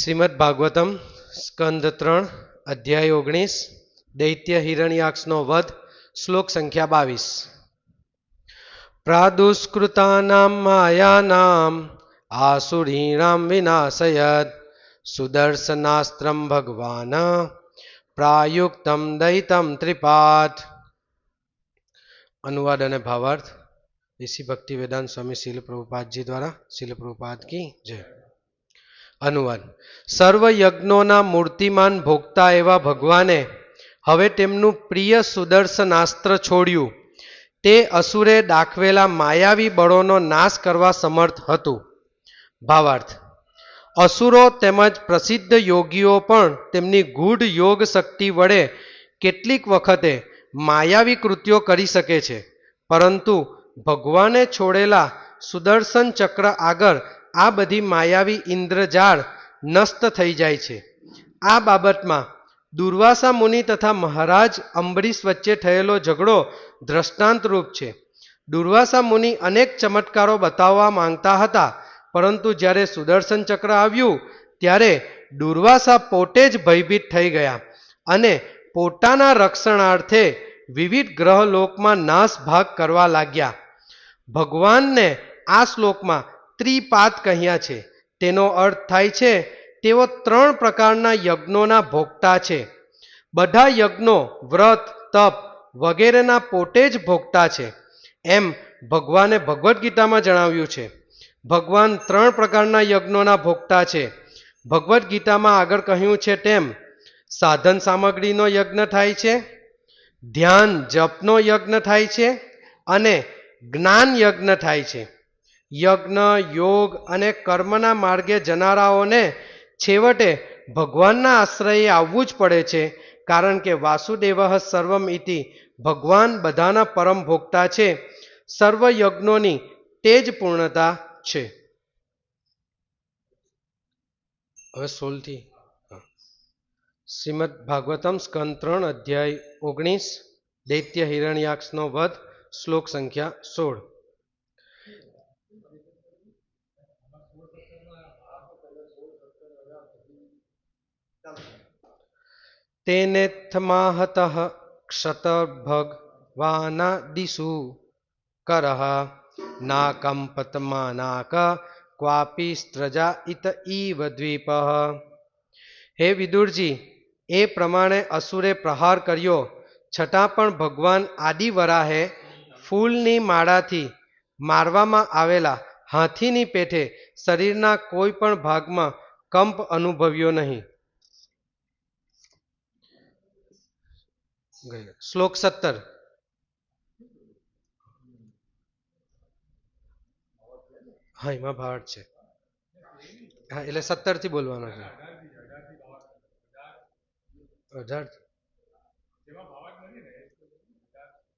શ્રીમદ ભાગવતમ સ્કંદ 3 અધ્યાય 19 દૈત્ય હિરણ્યાક્ષનો વધ શ્લોક સંખ્યા 22 પ્રાદુષ્કૃતાનામ માયાનામ આસુરીણામ વિનાશયત સુદર્શનાસ્ત્રમ ભગવાન પ્રાયુક્તમ દૈતમ ત્રિપાઠ। अनुवाद અને ભાવાર્થ ऋषि भक्ति वेदांत स्वामी शील प्रभुपाद जी द्वारा शील प्रभुपाद की जय। अनुवाद। સર્વ યજ્ઞોના મૂર્તિમાન ભોગતા એવા ભગવાને હવે તેમનું પ્રિય સુદર્શનાસ્ત્ર છોડ્યું। તે અસુરે દાખવેલા માયાવી બળોનો નાશ કરવા સમર્થ હતું। ભાવાર્થ। અસુરો તેમજ પ્રસિદ્ધ યોગીઓ પણ તેમની ગૂઢ યોગ શક્તિ વડે કેટલીક વખતે માયાવી કૃત્યો કરી શકે છે, પરંતુ ભગવાને છોડેલા સુદર્શન ચક્ર આગળ આ બધી માયાવી ઇન્દ્રજાળ નષ્ટ થઈ જાય છે। આ બાબતમાં દુર્વાસા મુનિ તથા મહારાજ અંબરીશ વચ્ચે થયેલો ઝઘડો દ્રષ્ટાંતરૂપ છે। દુર્વાસા મુનિ અનેક ચમત્કારો બતાવવા માંગતા હતા, પરંતુ જ્યારે સુદર્શન ચક્ર આવ્યું ત્યારે દુર્વાસા પોતે જ ભયભીત થઈ ગયા અને પોતાના રક્ષણાર્થે વિવિધ ગ્રહલોકમાં નાશ ભાગ કરવા લાગ્યા। ભગવાનને આ શ્લોકમાં ત્રિપાદ કહ્યા છે। તેનો અર્થ થાય છે તેઓ 3 પ્રકારના યજ્ઞોના ભોગતા છે। બધા યજ્ઞો, વ્રત, તપ વગેરેના પોતે જ ભોગતા છે, એમ ભગવાને ભગવદ્ ગીતામાં જણાવ્યું છે। ભગવાન 3 પ્રકારના યજ્ઞોના ભોગતા છે। ભગવદ્ ગીતામાં આગળ કહ્યું છે તેમ સાધન સામગ્રીનો યજ્ઞ થાય છે, ધ્યાન જપનો યજ્ઞ થાય છે અને જ્ઞાન યજ્ઞ થાય છે। યજ્ઞ, યોગ અને કર્મના માર્ગે જનારાઓને છેવટે ભગવાનના આશ્રયે આવવું જ પડે છે, કારણ કે વાસુદેવ સર્વમ ઇતિ, ભગવાન બધાના પરમ ભોગતા છે। સર્વ યજ્ઞોની તે જ પૂર્ણતા છે। હવે 16 થી શ્રીમદ ભાગવતમ સ્કંદ 3 અધ્યાય 19 દૈત્ય હિરણ્યાક્ષનો વધ શ્લોક સંખ્યા 16। તેનેત્થમાહત ક્ષતભગવાનાદિષુ કરઃ નાકંપતમાનાક ક્વાપી સ્ત્રજા ઇત ઇવ દ્વીપઃ। હે વિદુરજી, એ પ્રમાણે અસુરે પ્રહાર કર્યો, છતાં પણ ભગવાન આદિવરાહે ફૂલની માળાથી મારવામાં આવેલા હાથીની પેઠે શરીરના કોઈ પણ ભાગમાં કંપ અનુભવ્યો નહીં। શ્લોક 17। હા, એમાં ભાવાર્થ છે। હા, એટલે 17 થી બોલવાનો છે। 18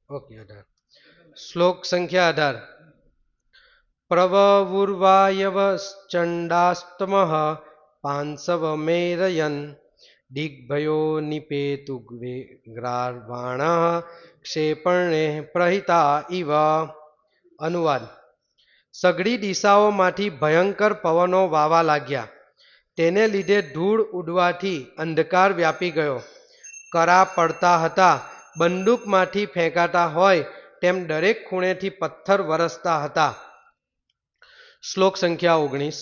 ઓકે 18 શ્લોક સંખ્યા 18। પ્રવવુર્વાયવશ્ચંડાસ્તમઃ પાંસવમેરયન દિગ્ભયો નિપેતુગ્રાર્વાણ ક્ષેપણે પ્રહિતા ઇવ। અનુવાદ। સઘળી દિશાઓમાંથી ભયંકર પવનો વાવા લાગ્યા, તેને લીધે ધૂળ ઉડવાથી અંધકાર વ્યાપી ગયો। કરા પડતા હતા, બંદૂકમાંથી ફેંકાતા હોય તેમ દરેક ખૂણેથી પથ્થર વરસતા હતા। શ્લોક સંખ્યા 19।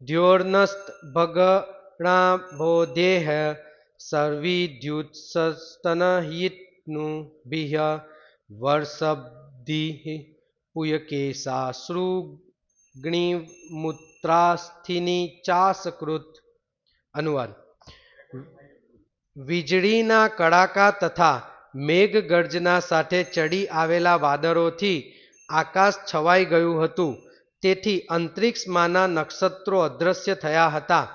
દ્યોર્નસ્ત ભગણાબોધેહ સર્વિદ્યુત્સતનહિતનુભિઃ વર્ષબ્ધિઃ પુયકેશાશ્રુગ્નિમૂત્રાસ્થિની ચાસકૃત। અનુવાદ। વીજળીના કડાકા તથા મેઘ ગર્જના સાથે ચડી આવેલા વાદળોથી આકાશ છવાઈ ગયું હતું, તેથી અંતરિક્ષમાંના નક્ષત્રો અદૃશ્ય થયા હતા।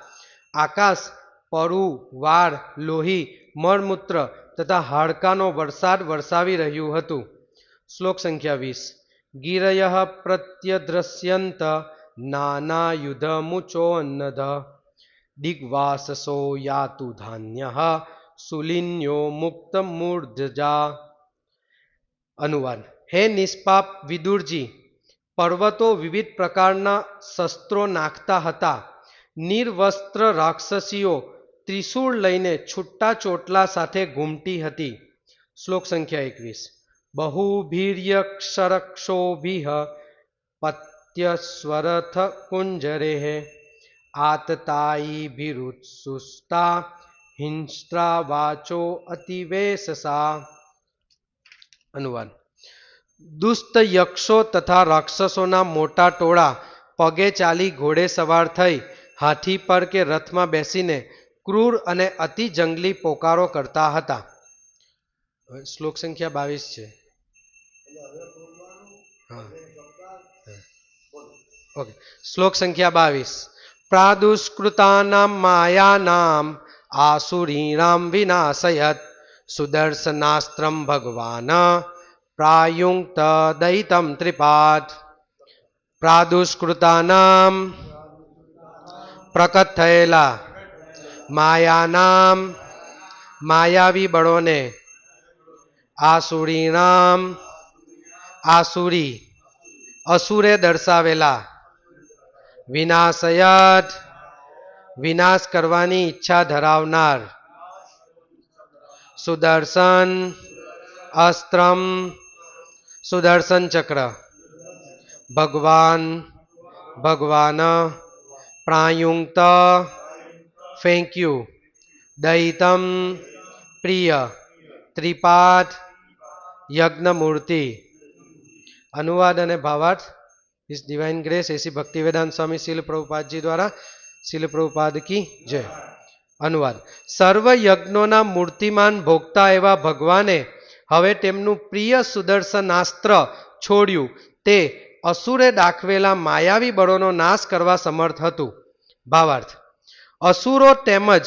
આકાશ પરુ, વાળ, લોહી, મળમૂત્ર તથા હાડકાનો વરસાદ વરસાવી રહ્યું હતું। શ્લોક સંખ્યા 20। ગિરયઃ પ્રત્યદ્રશ્યંત નાનાયુધમુચોન્નધ દિગ્વાસસો યાતુ ધાન્યઃ શુલિન્યો મુક્ત મૂર્ધજા। અનુવાદ। હે નિષ્પાપ વિદુરજી, પર્વતો વિવિધ પ્રકારના શસ્ત્રો નાખતા હતા, નિર્વસ્ત્ર રાક્ષસીઓ ત્રિશૂળ લઈને છુટ્ટા ચોટલા સાથે ઘૂમતી હતી. શ્લોક સંખ્યા 21. બહુભીર્યક્ષરક્ષોભિઃ પત્યસ્વરથ કુંજરેઃ આતતાયીભિરુત્સુષ્ટા હિંસ્ત્રા વાચો અતિવેશસા. અનુવાદ. દુષ્ટ યક્ષો તથા રાક્ષસોના મોટા ટોળા પગે ચાલી ઘોડે સવાર થઈ હાથી પર કે રથમાં બેસીને ક્રૂર અને અતિ જંગલી પોકારો કરતા હતા. શ્લોક સંખ્યા 22 છે. ઓકે. શ્લોક સંખ્યા 22. પ્રાદુષ્કૃતાનામ માયાનામ આસુરીણામ વિનાશયત સુદર્શનાસ્ત્રમ ભગવાન પ્રાયુંક્ત દૈતમ ત્રિપાદ. પ્રાદુષ્કૃતાનામ પ્રકટ થયેલા માયાનામ માયાવી બળોને આસુરીણામ આસુરી અસુરે દર્શાવેલા વિનાશયત વિનાશ કરવાની ઈચ્છા ધરાવનાર સુદર્શન અસ્ત્રમ સુદર્શન ચક્ર ભગવાન ભગવાન પ્રાયુંક્ત ફેંક્યું દૈતમ પ્રિય ત્રિપાદ યજ્ઞ મૂર્તિ. અનુવાદ અને ભાવાર્થ. ઇસ ડિવાઇન ગ્રેસ એસી ભક્તિવેદાંત સ્વામી શીલ પ્રભુપાદજી દ્વારા. શીલ પ્રભુપાદ કી જય. અનુવાદ. સર્વ યજ્ઞોના મૂર્તિમાન ભોગતા એવા ભગવાને હવે તેમનું પ્રિય સુદર્શનાસ્ત્ર છોડ્યું. તે અસુરે દાખવેલા માયાવી બળોનો નાશ કરવા સમર્થ હતું. ભાવાર્થ. અસુરો તેમજ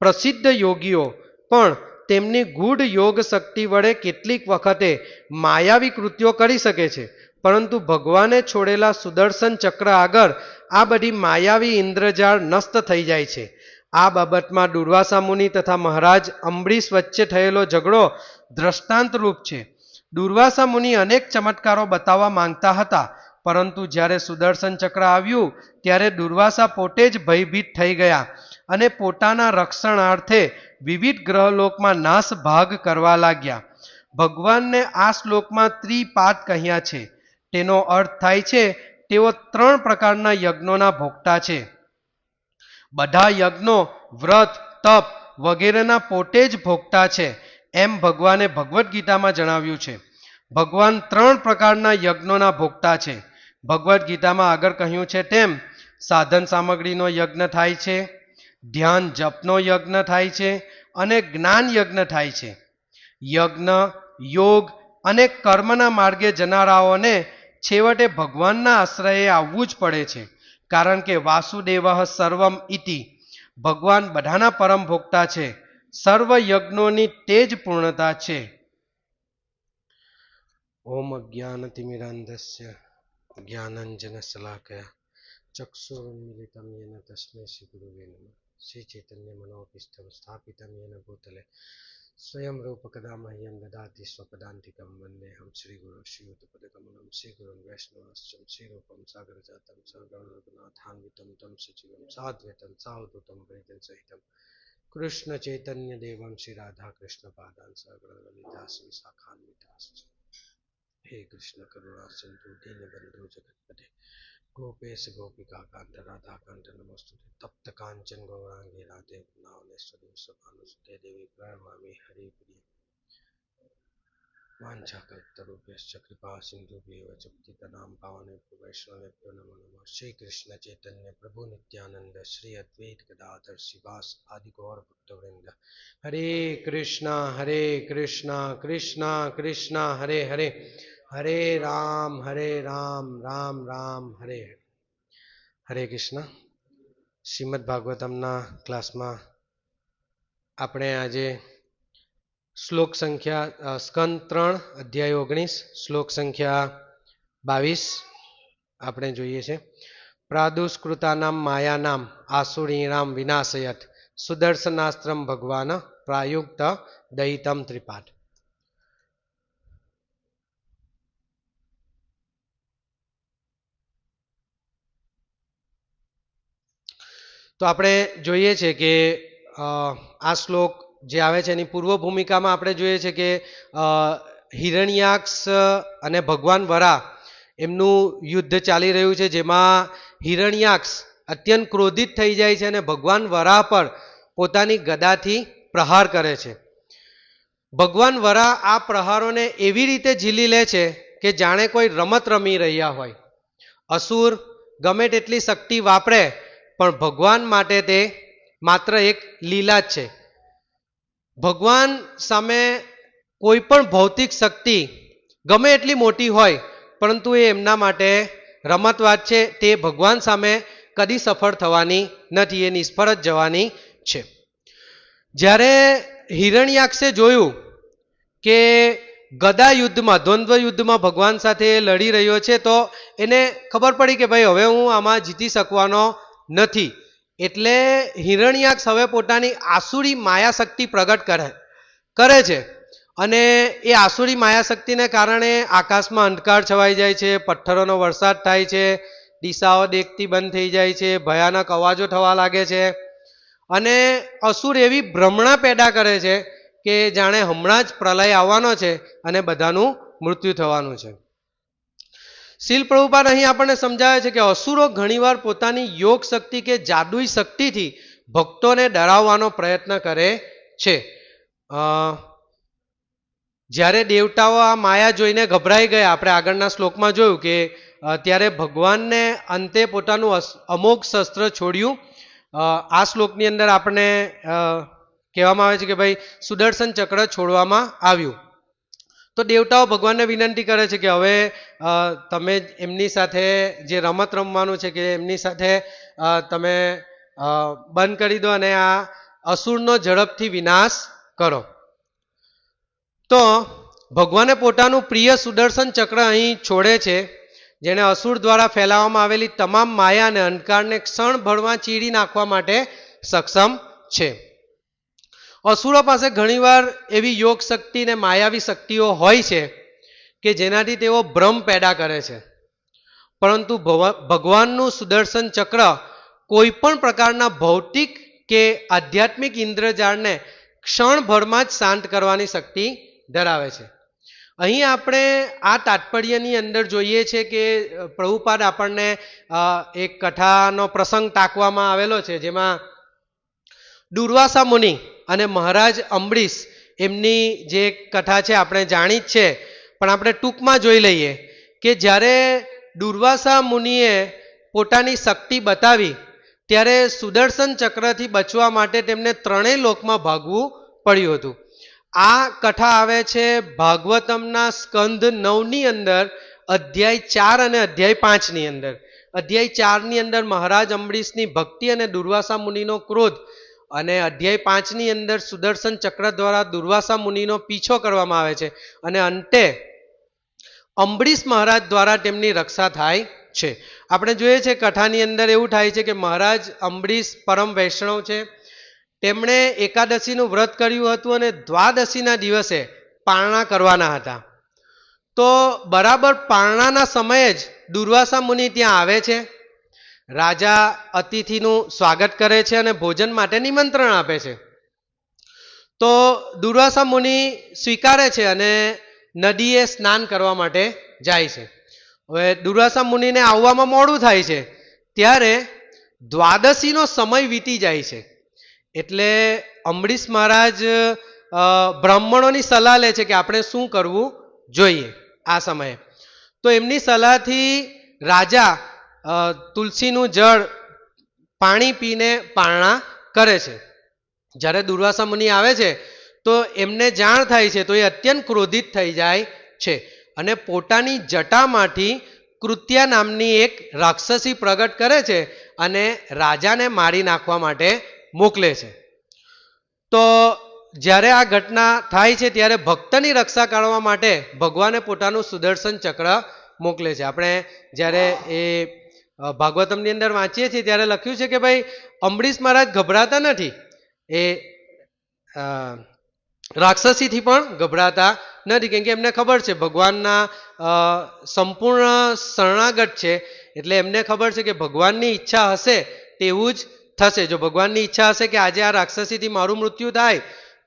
પ્રસિદ્ધ યોગીઓ પણ તેમની ગૂઢ યોગ શક્તિ વડે કેટલીક વખતે માયાવી કૃત્યો કરી શકે છે, પરંતુ ભગવાને છોડેલા સુદર્શન ચક્ર આગળ આ બધી માયાવી ઇન્દ્રજાળ નષ્ટ થઈ જાય છે. આ બાબતમાં દુર્વાસા મુનિ તથા મહારાજ અંબરીશ વચ્ચે થયેલો ઝઘડો દ્રષ્ટાંત રૂપ છે. દુર્વાસા મુનિ અનેક ચમત્કારો બતાવવા માંગતા હતા, પરંતુ જ્યારે સુદર્શન ચક્ર આવ્યું ત્યારે દુર્વાસા પોતે જ ભયભીત થઈ ગયા અને પોતાના રક્ષણાર્થે વિવિધ ગ્રહલોકમાં નાશ ભાગ કરવા લાગ્યા. ભગવાનને આ શ્લોકમાં ત્રિપાદ કહ્યા છે. તેનો અર્થ થાય છે તેઓ 3 પ્રકારના યજ્ઞોના ભોગતા છે. બધા યજ્ઞો વ્રત તપ વગેરેના પોતે જ ભોગતા છે એમ ભગવાને ભગવદ્ ગીતામાં જણાવ્યું છે. ભગવાન 3 પ્રકારના યજ્ઞોના ભોગતા છે. ભગવદ્ ગીતામાં આગળ કહ્યું છે તેમ સાધન સામગ્રીનો યજ્ઞ થાય છે, ધ્યાન જપનો યજ્ઞ થાય છે અને જ્ઞાન યજ્ઞ થાય છે. યજ્ઞ યોગ અને કર્મના માર્ગે જનારાઓને છેવટે ભગવાનના આશ્રયે આવવું જ પડે છે, કારણ કે વાસુદેવ સર્વમ ઇતિ. ભગવાન બધાના પરમ ભોગતા છે. સર્વ યજ્ઞોની તે જ પૂર્ણતા છે. ઓમ અજ્ઞાનતિમિરાંધસ્ય જ્ઞાનાંજનશલાકયા ચક્ષુરુન્મિલિतं येन तस्मै श्रीगुरुवे नमः. श्री चैतन्य मनोभीष्टं स्थापितं येन भूतले स्वयं रूपकदा मह्यं ददाति स्वपदान्तिकं वन्देऽहं श्रीगुरुं श्रीयुतपदकमलं श्रीगुरुं वैष्णवांश्च श्रीरूपं सागरजातं सहगणरघुनाथान्वितं तं सजीवं साद्वैतं सावधूतं परिजनसहितं कृष्णचैतन्यदेवं श्रीराधाकृष्णपादान् सहगणललिता श्रीशाखान्विताश्च. हे कृष्ण करुणा सिंधु दीनबंधु जगत्पते गोपेश गोपिका कांत राधा कांत नमस्तुते. तप्त कांचन गौरांगी राधे वृंदावनेश्वरी सुभानुसुते देवी प्रणमामि हरिप्रिय. वाञ्छाकल्पतरुभ्यश्च कृपा सिन्धुभ्येव च पतितनां पावनेभ्यो वैष्णवेभ्यो नमो नमः. श्री कृष्ण चैतन्य प्रभु नित्यानंद श्री अद्वैत गदाधर श्रीवास आदि गौर भक्तवृंद. हरे कृष्णा कृष्णा कृष्णा हरे हरे, हरे राम राम राम हरे हरे. हरे कृष्ण. श्रीमद् भागवतमना क्लासમાં આપણે આજે શ્લોક સંખ્યા સ્કંદ 3 અધ્યાય 19 શ્લોક સંખ્યા 22 આપણે જોઈએ છે. પ્રાદુષ્કૃતાનામ માયાનામ આસુરીણામ વિનાશયત સુદર્શનાસ્ત્રમ ભગવાન પ્રાયુક્ત દૈતમ ત્રિપાદ. તો આપણે જોઈએ છે કે આ શ્લોક જે આવે છે એની પૂર્વ ભૂમિકામાં આપણે જોઈએ છે કે હિરણ્યાક્ષ અને ભગવાન વરા એમનું યુદ્ધ ચાલી રહ્યું છે, જેમાં હિરણ્યાક્ષ અત્યંત ક્રોધિત થઈ જાય છે અને ભગવાન વરા પર પોતાની ગદાથી પ્રહાર કરે છે. ભગવાન વરા આ પ્રહારોને એવી રીતે ઝીલી લે છે કે જાણે કોઈ રમત રમી રહ્યા હોય. અસુર ગમે તેટલી શક્તિ વાપરે પણ ભગવાન માટે તે માત્ર એક લીલા જ છે. ભગવાન સામે કોઈ પણ ભૌતિક શક્તિ ગમે એટલી મોટી હોય પરંતુ એ એમના માટે રમતવાત છે. તે ભગવાન સામે કદી સફળ થવાની નથી, એ નિષ્ફળ જ જવાની છે. જ્યારે હિરણ્યાક્ષે જોયું કે ગદા યુદ્ધમાં, દ્વંદ્વ યુદ્ધમાં ભગવાન સાથે લડી રહ્યો છે, તો એને ખબર પડી કે ભાઈ હવે હું આમાં જીતી શકવાનો નથી. એટલે હિરણ્યાક્ષ હવે પોતાની આસુરી માયાશક્તિ પ્રગટ કરે છે અને એ આસુરી માયાશક્તિને કારણે આકાશમાં અંધકાર છવાઈ જાય છે, પથ્થરોનો વરસાદ થાય છે, દિશાઓ દેખતી બંધ થઈ જાય છે, ભયાનક અવાજો થવા લાગે છે અને અસુર એવી ભ્રમણા પેદા કરે છે કે જાણે હમણાં જ પ્રલય આવવાનો છે અને બધાનું મૃત્યુ થવાનું છે. શીલ પ્રભુપાદ અહીં આપણને સમજાવે છે કે અસુરો ઘણીવાર પોતાની યોગ શક્તિ કે જાદુઈ શક્તિથી ભક્તોને ડરાવવાનો પ્રયત્ન કરે છે. જ્યારે દેવતાઓ આ માયા જોઈને ગભરાઈ ગયા, આપણે આગળના શ્લોકમાં જોયું કે ત્યારે ભગવાનને અંતે પોતાનું અમોઘ શસ્ત્ર છોડ્યું. આ શ્લોકની અંદર આપણને કહેવામાં આવે છે કે ભાઈ સુદર્શન ચક્ર છોડવામાં આવ્યું. તો દેવતાઓ ભગવાનને વિનંતી કરે છે કે હવે તમે એમની સાથે જે રમત રમવાનું છે કે એમની સાથે તમે બંધ કરી દો અને આ અસુરનો ઝડપથી વિનાશ કરો. તો ભગવાને પોતાનું પ્રિય સુદર્શન ચક્ર અહીં છોડે છે, જેને અસુર દ્વારા ફેલાવવામાં આવેલી તમામ માયા અને અંધકારને ક્ષણભરમાં ચીરી નાખવા માટે સક્ષમ છે. અસુરો પાસે ઘણીવાર એવી યોગ શક્તિ ને માયાવી શક્તિઓ હોય છે કે જેનાથી તેઓ ભ્રમ પેદા કરે છે, પરંતુ ભગવાનનું સુદર્શન ચક્ર કોઈ પણ પ્રકારના ભૌતિક કે આધ્યાત્મિક ઇન્દ્રજાળને ક્ષણભરમાં જ શાંત કરવાની શક્તિ ધરાવે છે. અહીં આપણે આ તાત્પર્યની અંદર જોઈએ છે કે પ્રભુપાદ આપણને એક કથાનો પ્રસંગ ટાંકવામાં આવેલો છે, જેમાં દુર્વાસા મુનિ અને મહારાજ અંબરીશ એમની જે કથા છે આપણે જાણી જ છે, પણ આપણે ટૂંકમાં જોઈ લઈએ કે જ્યારે દુર્વાસા મુનિએ પોતાની શક્તિ બતાવી ત્યારે સુદર્શન ચક્રથી બચવા માટે તેમને ત્રણેય લોકમાં ભાગવું પડ્યું હતું. આ કથા આવે છે ભાગવતમના સ્કંદ 9ની અંદર અધ્યાય 4 અને અધ્યાય 5 ની અંદર. અધ્યાય 4 ની અંદર મહારાજ અંબરીશની ભક્તિ અને દુર્વાસા મુનિનો ક્રોધ, અને અધ્યાય 5 ની અંદર સુદર્શન ચક્ર દ્વારા દુર્વાસા મુનિનો પીછો કરવામાં આવે છે અને અંતે અંબરીશ મહારાજ દ્વારા તેમની રક્ષા થાય છે. આપણે જોઈએ છે કથાની અંદર એવું થાય છે કે મહારાજ અંબરીશ પરમ વૈષ્ણવ છે, તેમણે એકાદશીનું વ્રત કર્યું હતું અને દ્વાદશીના દિવસે પારણા કરવાના હતા. તો બરાબર પારણાના સમયે જ દુર્વાસા મુનિ ત્યાં આવે છે. રાજા અતિથિનું સ્વાગત કરે છે અને ભોજન માટે નિમંત્રણ આપે છે. તો દુર્વાસા મુનિ સ્વીકારે છે અને નદીએ સ્નાન કરવા માટે જાય છે. હવે દુર્વાસા મુનિને આવવામાં મોડું થાય છે, ત્યારે દ્વાદશીનો સમય વીતી જાય છે. એટલે અંબરીશ મહારાજ બ્રાહ્મણોની સલાહ લે છે કે આપણે શું કરવું જોઈએ આ સમયે. તો એમની સલાહથી રાજા તુલસીનું જળ પાણી પીને પારણા કરે છે. જ્યારે દુર્વાસા મુનિ આવે છે તો એમને જાણ થાય છે, તો એ અત્યંત ક્રોધિત થઈ જાય છે અને પોતાની જટામાંથી કૃત્યા નામની એક રાક્ષસી પ્રગટ કરે છે અને રાજાને મારી નાખવા માટે મોકલે છે. તો જ્યારે આ ઘટના થાય છે ત્યારે ભક્તની રક્ષા કરવા માટે ભગવાને પોતાનું સુદર્શન ચક્ર મોકલે છે. આપણે જ્યારે એ ભાગવતમની અંદર વાંચીએ છીએ ત્યારે લખ્યું છે કે ભાઈ અંબરીશ મહારાજ ગભરાતા નથી, એ રાક્ષસીથી પણ ગભરાતા નથી, કેમ કે એમને ખબર છે ભગવાનના સંપૂર્ણ શરણાગત છે, એટલે એમને ખબર છે કે ભગવાનની ઈચ્છા હશે તેવું જ થશે. જો ભગવાનની ઈચ્છા હશે કે આજે આ રાક્ષસીથી મારું મૃત્યુ થાય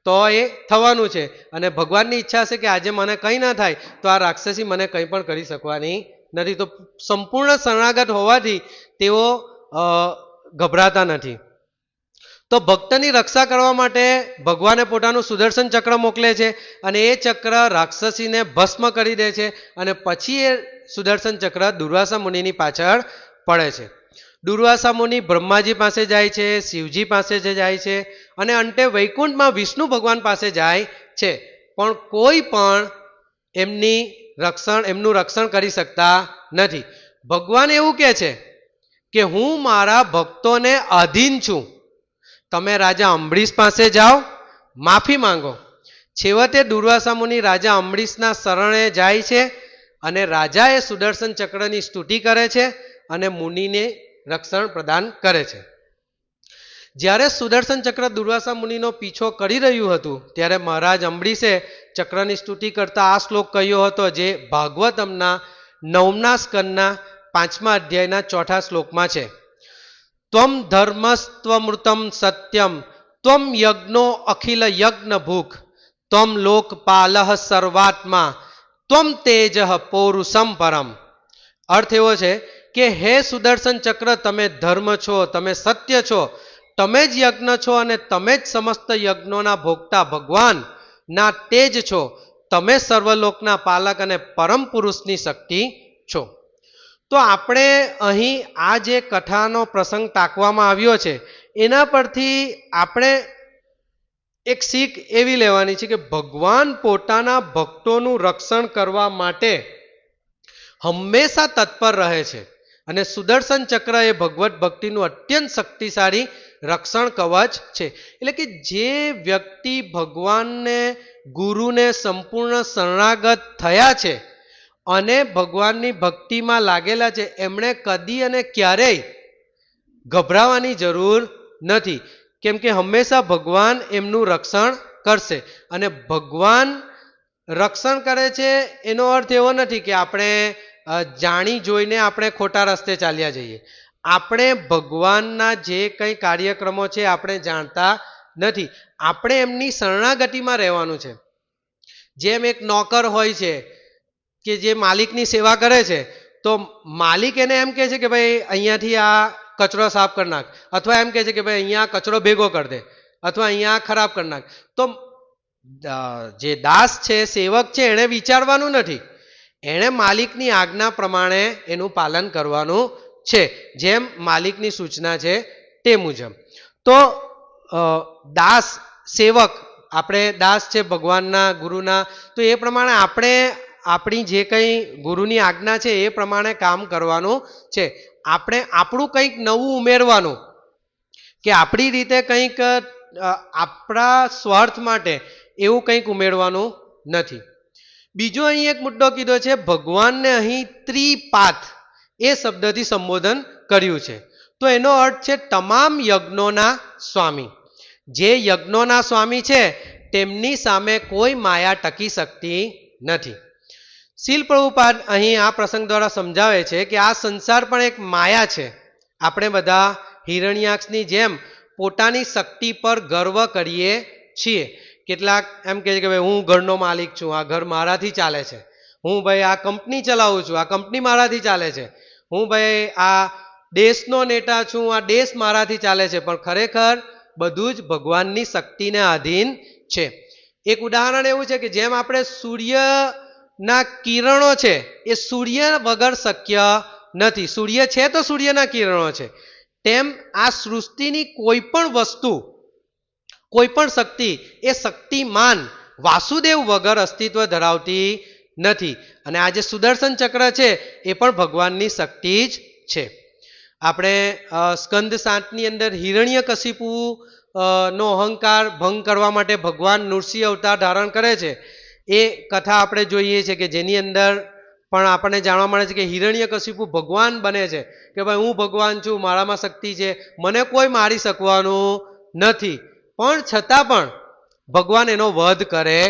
તો એ થવાનું છે, અને ભગવાનની ઈચ્છા હશે કે આજે મને કંઈ ના થાય તો આ રાક્ષસી મને કંઈ પણ કરી શકવાની નથી. તો સંપૂર્ણ શરણાગત હોવાથી તેઓ ગભરાતા નથી. તો ભક્તની રક્ષા કરવા માટે ભગવાને પોતાનું સુદર્શન ચક્ર મોકલે છે, અને એ ચક્ર રાક્ષસીને ભસ્મ કરી દે છે, અને પછી એ સુદર્શન ચક્ર દુર્વાસા મુનિની પાછળ પડે છે. દુર્વાસા મુનિ બ્રહ્માજી પાસે જાય છે, શિવજી પાસે જાય છે, અને અંતે વૈકુંઠમાં વિષ્ણુ ભગવાન પાસે જાય છે, પણ કોઈ પણ એમનું રક્ષણ કરી શકતા નથી. ભગવાન એવું કહે છે કે હું મારા ભક્તોને આધીન છું. તમે રાજા અંબરીશ પાસે જાઓ, માફી માંગો. છેવટે દુર્વાસા મુનિ રાજા અંબરીશના શરણે જાય છે, અને રાજાએ સુદર્શન ચક્રની સ્તુતિ કરે છે અને મુનિને રક્ષણ પ્રદાન કરે છે. જ્યારે સુદર્શન ચક્ર દુર્વાસા મુનિનો પીછો કરી રહ્યું હતું ત્યારે મહારાજ અંબરીશે ચક્રની સ્તુતિ કરતા આ શ્લોક કહ્યો હતો, જે ભાગવતમના 9મા સ્કંદના 5મા અધ્યાયના 4થા શ્લોકમાં છે. ત્વમ ધર્મસ્ત્વમૃતમ સત્યમ ત્વમ યજ્ઞો અખિલ યજ્ઞ ભૂખ ત્વમ લોકપાલઃ સર્વાત્મા ત્વમ તેજ પૌરુષમ પરમ. અર્થ એવો છે કે હે સુદર્શન ચક્ર, તમે ધર્મ છો, તમે સત્ય છો, તમે જ યજ્ઞ છો, અને તમે જ સમસ્ત યજ્ઞોના ભોગતા ભગવાન ના તેજ છો. તમે સર્વલોકના પાલક અને પરમ પુરુષની શક્તિ છો. તો આપણે અહીં આ જે કથાનો પ્રસંગ ટાંકવામાં આવ્યો છે એના પરથી આપણે એક શીખ એવી લેવાની છે કે ભગવાન પોતાના ભક્તોનું રક્ષણ કરવા માટે હંમેશા તત્પર રહે છે, અને સુદર્શન ચક્ર એ ભગવત ભક્તિનું અત્યંત શક્તિશાળી રક્ષણ કવચ છે. એટલે કે જે વ્યક્તિ ભગવાનને ગુરુને સંપૂર્ણ શરણાગત થયા છે અને ભગવાનની ભક્તિમાં લાગેલા છે, એમણે કદી અને ક્યારેય ગભરાવાની જરૂર નથી, કેમ કે હંમેશા ભગવાન એમનું રક્ષણ કરશે. અને ભગવાન રક્ષણ કરે છે એનો અર્થ એવો નથી કે આપણે જાણી જોઈને આપણે ખોટા રસ્તે ચાલ્યા જઈએ. આપણે ભગવાનના જે કંઈ કાર્યક્રમો છે આપણે જાણતા નથી, આપણે એમની શરણાગતિમાં રહેવાનું છે. જેમ એક નોકર હોય છે કે જે માલિકની સેવા કરે છે, તો માલિક એને એમ કહે છે કે ભાઈ અહીંયાથી આ કચરો સાફ કરી નાખ, અથવા એમ કહે છે કે ભાઈ અહીંયા કચરો ભેગો કરી દે, અથવા અહીંયા ખરાબ કરી નાખ. તો જે દાસ છે, સેવક છે, એણે વિચારવાનું નથી, એણે માલિકની આજ્ઞા પ્રમાણે એનું પાલન કરવાનું છે, જેમ માલિકની સૂચના છે તે મુજબ. તો દાસ સેવક, આપણે દાસ છે ભગવાનના ગુરુના, તો એ પ્રમાણે આપણે આપણી જે કંઈ ગુરુની આજ્ઞા છે એ પ્રમાણે કામ કરવાનું છે. આપણે આપણું કંઈક નવું ઉમેરવાનું કે આપણી રીતે કંઈક આપણા સ્વાર્થ માટે એવું કંઈક ઉમેરવાનું નથી. બીજો અહીં એક મુદ્દો કીધો છે, ભગવાનને અહીં ત્રિપાત એ શબ્દથી સંબોધન કર્યું છે. તો એનો અર્થ છે તમામ યજ્ઞોના સ્વામી. જે યજ્ઞોના સ્વામી છે તેમની સામે કોઈ માયા ટકી શકતી નથી. શીલ પ્રભુપાદ અહીં આ પ્રસંગ દ્વારા સમજાવે છે કે આ સંસાર પણ એક માયા છે. આપણે બધા હિરણ્યાક્ષની જેમ પોતાની શક્તિ પર ગર્વ કરીએ છીએ. કેટલાક એમ કહે છે કે ભાઈ હું ઘરનો માલિક છું, આ ઘર મારાથી ચાલે છે, હું ભાઈ આ કંપની ચલાવું છું, આ કંપની મારાથી ચાલે છે, હું ભાઈ આ દેશનો નેતા છું, આ દેશ મારાથી ચાલે છે. પણ ખરેખર બધું જ ભગવાનની શક્તિને આધીન છે. એક ઉદાહરણ એવું છે કે જેમ આપણે સૂર્યના કિરણો છે એ સૂર્ય વગર શક્ય નથી, સૂર્ય છે તો સૂર્યના કિરણો છે, તેમ આ સૃષ્ટિની કોઈ પણ વસ્તુ, કોઈ પણ શક્તિ એ શક્તિમાન વાસુદેવ વગર અસ્તિત્વ ધરાવતી નથી. અને આ જે સુદર્શન ચક્ર છે એ પણ ભગવાનની શક્તિ જ છે. આપણે સ્કંદ 7ની અંદર હિરણ્યકશિપુ નો અહંકાર ભંગ કરવા માટે ભગવાન નૃસિંહ અવતાર ધારણ કરે છે. એ કથા આપણે જોઈએ છીએ કે જેની અંદર પણ આપણને જાણવા મળે છે કે હિરણ્યકશિપુ ભગવાન બને છે કે ભાઈ હું ભગવાન છું, મારામાં શક્તિ છે, મને કોઈ મારી શકવાનું નથી, પણ છતાં પણ ભગવાન એનો વધ કરે